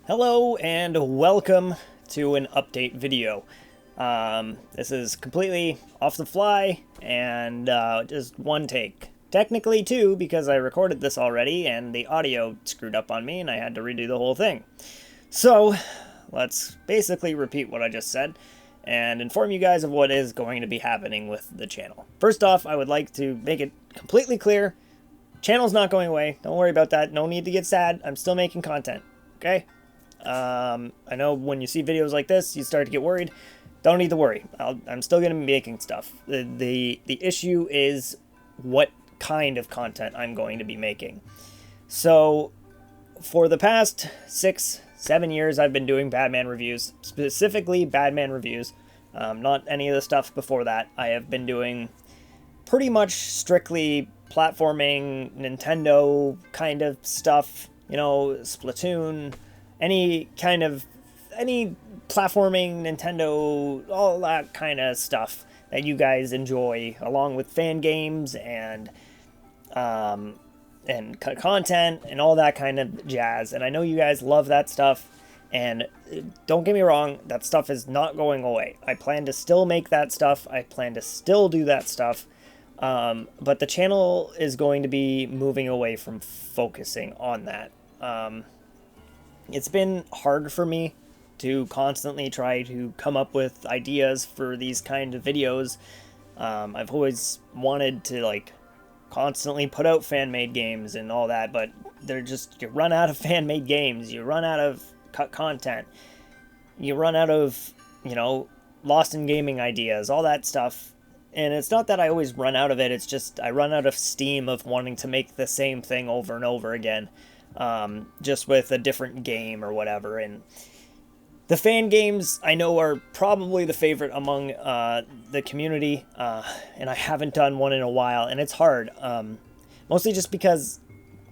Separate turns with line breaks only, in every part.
Hello and welcome to an update video. This is completely off the fly and just one take. Technically two, because I recorded this already and the audio screwed up on me and I had to redo the whole thing. So let's basically repeat what I just said and inform you guys of what is going to be happening with the channel. First off, I would like to make it completely clear, channel's not going away. Don't worry about that. No need to get sad. I'm still making content. Okay? I know when you see videos like this, you start to get worried. Don't need to worry. I'm still going to be making stuff. The issue is what kind of content I'm going to be making. So, for the past 6-7 years, I've been doing Badman reviews, specifically Badman reviews. Not any of the stuff before that. I have been doing pretty much strictly platforming, Nintendo kind of stuff. You know, Splatoon, any platforming, Nintendo, all that kind of stuff that you guys enjoy, along with fan games and content and all that kind of jazz. And I know you guys love that stuff. And don't get me wrong, that stuff is not going away. I plan to still make that stuff. I plan to still do that stuff. But the channel is going to be moving away from focusing on that. It's been hard for me to constantly try to come up with ideas for these kind of videos. I've always wanted to constantly put out fan-made games and all that, but you run out of fan-made games, you run out of content, you run out of, lost in gaming ideas, all that stuff. And it's not that I always run out of it, it's just I run out of steam of wanting to make the same thing over and over again. Just with a different game or whatever. And the fan games I know are probably the favorite among the community, and I haven't done one in a while, and it's hard. Mostly just because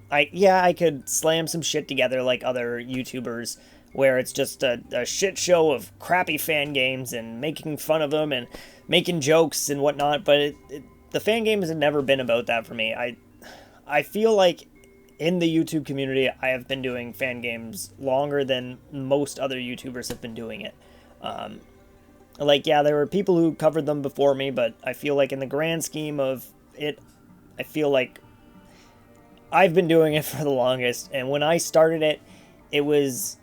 I could slam some shit together like other YouTubers, where it's just a shit show of crappy fan games and making fun of them and making jokes and whatnot, but the fan games have never been about that for me. I feel like in the YouTube community, I have been doing fan games longer than most other YouTubers have been doing it. There were people who covered them before me, but I feel like in the grand scheme of it, I feel like I've been doing it for the longest. And when I started it, it was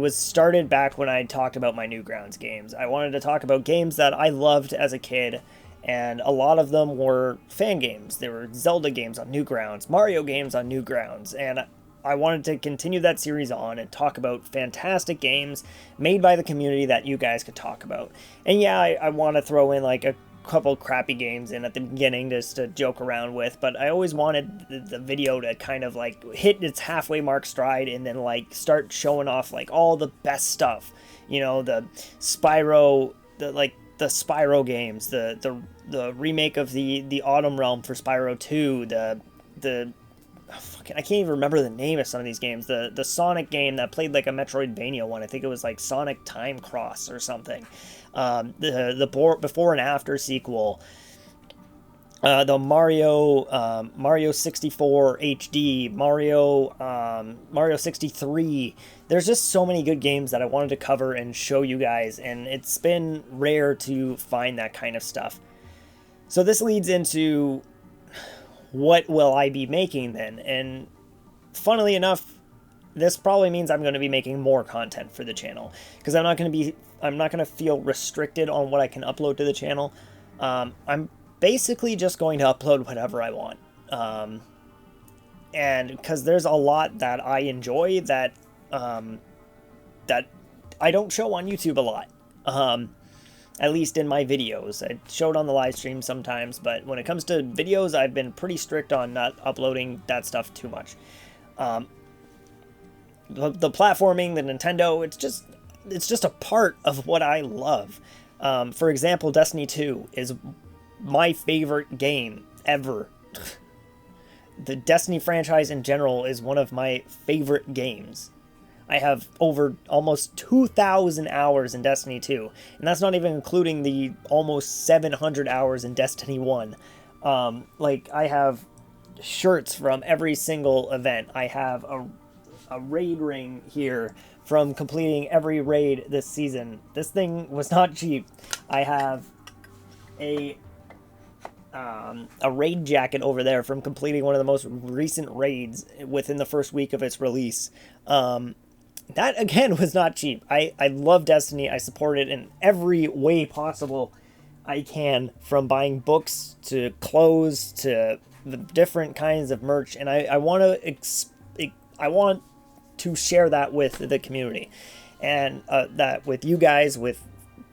started back when I talked about my Newgrounds games. I wanted to talk about games that I loved as a kid, and a lot of them were fan games. There were Zelda games on Newgrounds, Mario games on Newgrounds, and I wanted to continue that series on and talk about fantastic games made by the community that you guys could talk about. And yeah, I want to throw in a couple crappy games in at the beginning just to joke around with, but I always wanted the video to kind of hit its halfway mark stride and then start showing off all the best stuff. The Spyro, the Spyro games, the remake of the Autumn Realm for Spyro 2, I can't even remember the name of some of these games. The Sonic game that played like a Metroidvania one. I think it was Sonic Time Cross or something. The before and after sequel. The Mario 64 HD, Mario 63. There's just so many good games that I wanted to cover and show you guys, and it's been rare to find that kind of stuff. So this leads into what will I be making then? And funnily enough, this probably means I'm going to be making more content for the channel, because I'm not going to feel restricted on what I can upload to the channel. I'm basically just going to upload whatever I want. And because there's a lot that I enjoy that I don't show on YouTube a lot. At least in my videos. I show it on the live stream sometimes, but when it comes to videos, I've been pretty strict on not uploading that stuff too much. The platforming, the Nintendo, it's just a part of what I love. For example, Destiny 2 is my favorite game ever. The Destiny franchise in general is one of my favorite games. I have over almost 2,000 hours in Destiny 2, and that's not even including the almost 700 hours in Destiny 1. I have shirts from every single event. I have a raid ring here from completing every raid this season. This thing was not cheap. I have a raid jacket over there from completing one of the most recent raids within the first week of its release. That again was not cheap. I love Destiny. I support it in every way possible I can, from buying books to clothes to the different kinds of merch, and I want to share that with the community, and that with you guys, with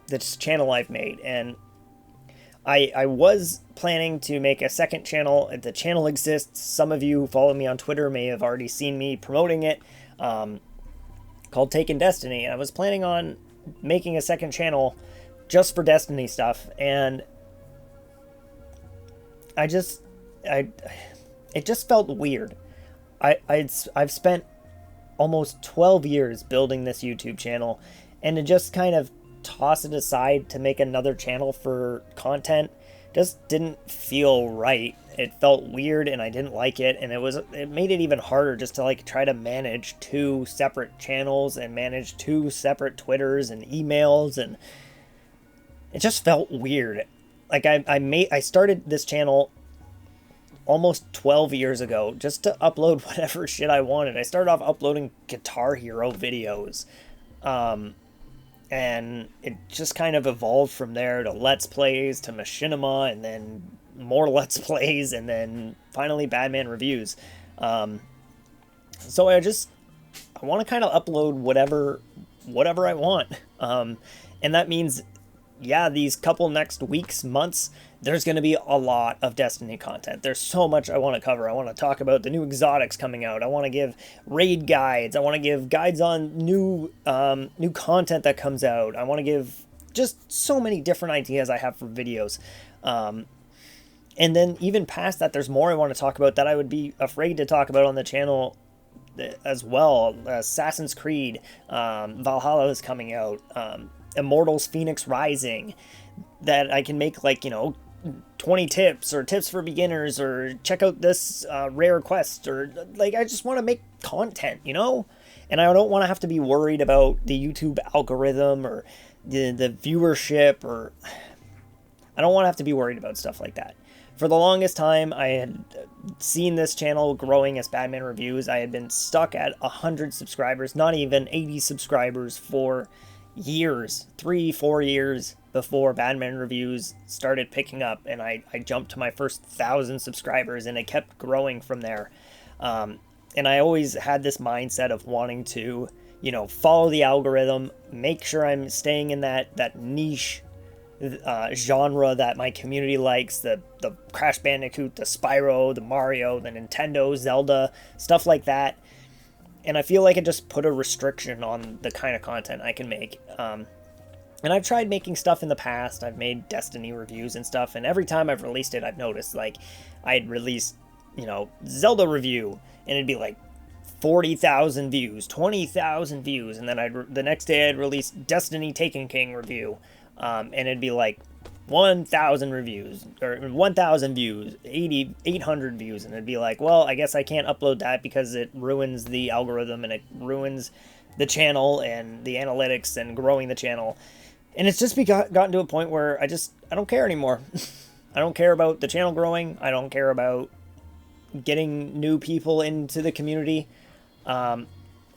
this channel I've made. And I was planning to make a second channel. The channel exists. Some of you who follow me on Twitter may have already seen me promoting it, called Taken Destiny. And I was planning on making a second channel just for Destiny stuff, and it just felt weird. I've spent almost 12 years building this YouTube channel, and to just kind of toss it aside to make another channel for content just didn't feel right. It felt weird, and I didn't like it, and it made it even harder just to like try to manage 2 separate channels and manage 2 separate Twitters and emails, and it just felt weird. Like I started this channel almost 12 years ago just to upload whatever shit I wanted. I started off uploading Guitar Hero videos. And it just kind of evolved from there to Let's Plays, to Machinima, and then more Let's Plays, and then finally Badman reviews. So I want to kind of upload whatever I want. And that means, yeah, these couple next weeks, months, there's going to be a lot of Destiny content. There's so much I want to cover. I want to talk about the new exotics coming out. I want to give raid guides. I want to give guides on new content that comes out. I want to give just so many different ideas I have for videos. And then even past that, there's more I want to talk about that I would be afraid to talk about on the channel as well. Assassin's Creed, Valhalla is coming out. Immortals Phoenix Rising, that I can make, like, 20 tips or tips for beginners, or check out this rare quest, or like, I just want to make content, and I don't want to have to be worried about the YouTube algorithm or the viewership, or I don't want to have to be worried about stuff like that. For the longest time, I had seen this channel growing as Badman Reviews. I had been stuck at 100 subscribers, not even 80 subscribers, for years, 3-4 years before Badman Reviews started picking up, and I jumped to my first 1,000 subscribers, and it kept growing from there. And I always had this mindset of wanting to, follow the algorithm, make sure I'm staying in that niche genre that my community likes, the Crash Bandicoot, the Spyro, the Mario, the Nintendo, Zelda, stuff like that. And I feel like it just put a restriction on the kind of content I can make. And I've tried making stuff in the past. I've made Destiny reviews and stuff, and every time I've released it, I've noticed, like, I'd release, Zelda review, and it'd be like 40,000 views, 20,000 views, and then the next day I'd release Destiny Taken King review, and it'd be like 1,000 reviews, or 1,000 views, 800 views, and it'd be like, well, I guess I can't upload that because it ruins the algorithm, and it ruins the channel and the analytics and growing the channel. And it's just gotten to a point where I don't care anymore. I don't care about the channel growing. I don't care about getting new people into the community. I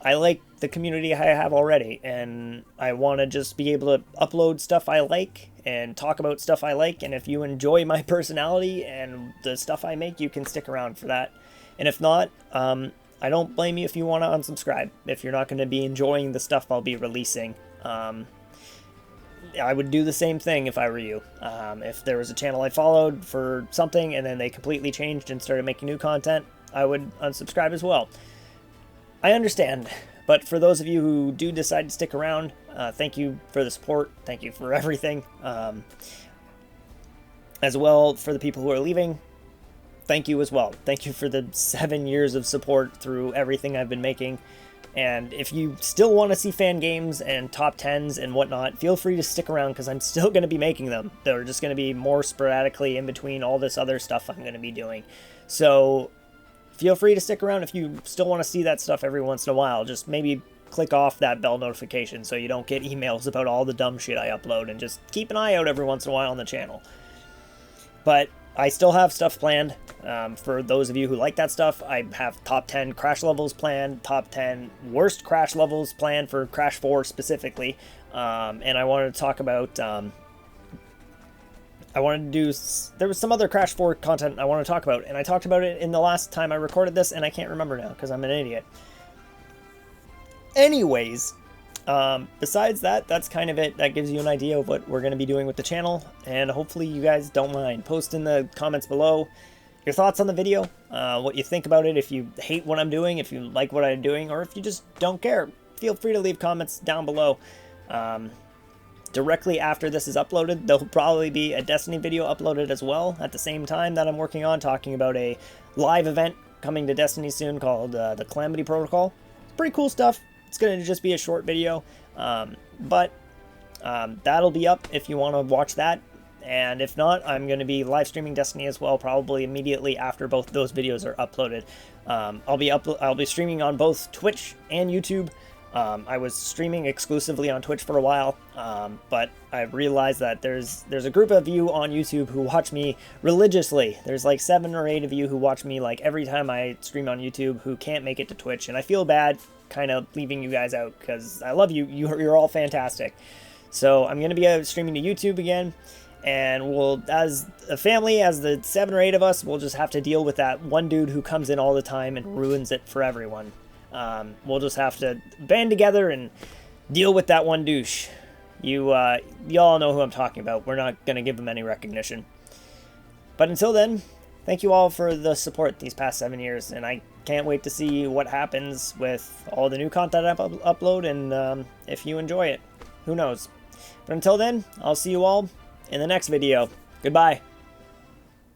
like the community I have already, and I want to just be able to upload stuff I like and talk about stuff I like. And if you enjoy my personality and the stuff I make, you can stick around for that. And if not, I don't blame you if you want to unsubscribe, if you're not going to be enjoying the stuff I'll be releasing. I would do the same thing if I were you. If there was a channel I followed for something and then they completely changed and started making new content, I would unsubscribe as well. I understand, but for those of you who do decide to stick around, thank you for the support. Thank you for everything. As well, for the people who are leaving, thank you as well. Thank you for the 7 years of support through everything I've been making. And if you still want to see fan games and top 10s and whatnot, feel free to stick around, because I'm still going to be making them. They're just going to be more sporadically in between all this other stuff I'm going to be doing. So feel free to stick around if you still want to see that stuff every once in a while. Just maybe click off that bell notification so you don't get emails about all the dumb shit I upload, and just keep an eye out every once in a while on the channel. But I still have stuff planned for those of you who like that stuff. I have top 10 crash levels planned, top 10 worst crash levels planned for Crash 4 specifically, and I wanted to talk about, there was some other Crash 4 content I want to talk about, and I talked about it in the last time I recorded this, and I can't remember now because I'm an idiot. Anyways, besides that, that's kind of it. That gives you an idea of what we're going to be doing with the channel, and hopefully you guys don't mind. Post in the comments below your thoughts on the video, what you think about it, if you hate what I'm doing, if you like what I'm doing, or if you just don't care. Feel free to leave comments down below. Directly after this is uploaded, there'll probably be a Destiny video uploaded as well at the same time that I'm working on, talking about a live event coming to Destiny soon called the Calamity Protocol. Pretty cool stuff. It's going to just be a short video, but that'll be up if you want to watch that. And if not, I'm going to be live streaming Destiny as well, probably immediately after both those videos are uploaded. I'll be streaming on both Twitch and YouTube. I was streaming exclusively on Twitch for a while, but I realized that there's a group of you on YouTube who watch me religiously. There's like 7 or 8 of you who watch me like every time I stream on YouTube who can't make it to Twitch, and I feel bad kind of leaving you guys out because I love you. You're all fantastic. So I'm going to be streaming to YouTube again, and we'll, as a family, as the 7 or 8 of us, we'll just have to deal with that one dude who comes in all the time and ruins it for everyone. We'll just have to band together and deal with that one douche. You all know who I'm talking about. We're not going to give him any recognition. But until then, thank you all for the support these past 7 years, and I can't wait to see what happens with all the new content I upload, and if you enjoy it. Who knows? But until then, I'll see you all in the next video. Goodbye.